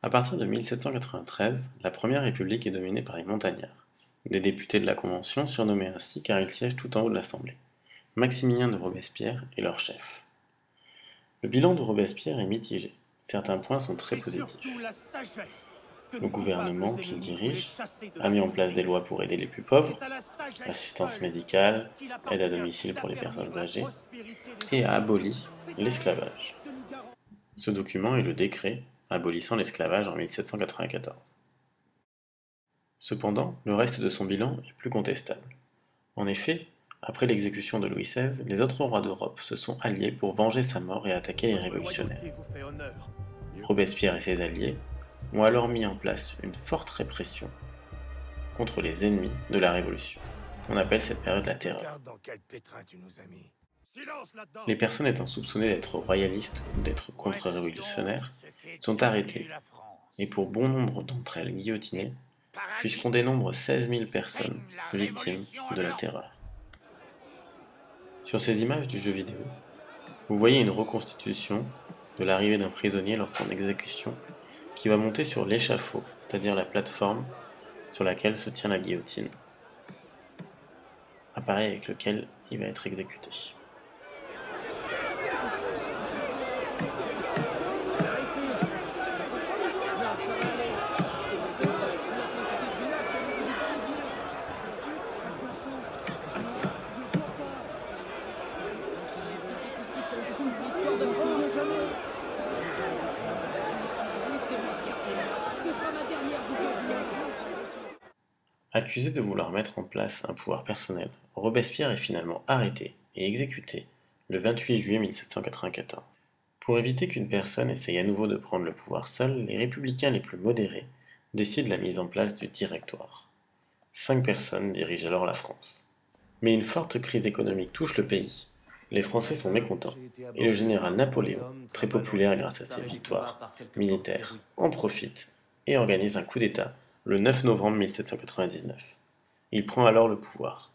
À partir de 1793, la Première République est dominée par les montagnards, des députés de la Convention surnommés ainsi car ils siègent tout en haut de l'Assemblée. Maximilien de Robespierre est leur chef. Le bilan de Robespierre est mitigé. Certains points sont très positifs. Le gouvernement qu'il dirige a mis en place des lois pour aider les plus pauvres, l'assistance médicale, aide à domicile pour les personnes âgées, et a aboli l'esclavage. Ce document est le décret abolissant l'esclavage en 1794. Cependant, le reste de son bilan est plus contestable. En effet, après l'exécution de Louis XVI, les autres rois d'Europe se sont alliés pour venger sa mort et attaquer les révolutionnaires. Robespierre et ses alliés ont alors mis en place une forte répression contre les ennemis de la Révolution. On appelle cette période la Terreur. Les personnes étant soupçonnées d'être royalistes ou d'être contre-révolutionnaires sont arrêtées, et pour bon nombre d'entre elles guillotinées, puisqu'on dénombre 16 000 personnes victimes de la Terreur. Sur ces images du jeu vidéo, vous voyez une reconstitution de l'arrivée d'un prisonnier lors de son exécution qui va monter sur l'échafaud, c'est-à-dire la plateforme sur laquelle se tient la guillotine, appareil avec lequel il va être exécuté. Accusé de vouloir mettre en place un pouvoir personnel, Robespierre est finalement arrêté et exécuté le 28 juillet 1794. Pour éviter qu'une personne essaye à nouveau de prendre le pouvoir seul, les républicains les plus modérés décident la mise en place du Directoire. 5 personnes dirigent alors la France. Mais une forte crise économique touche le pays. Les Français sont mécontents, et le général Napoléon, très populaire grâce à ses victoires militaires, en profite et organise un coup d'État le 9 novembre 1799. Il prend alors le pouvoir.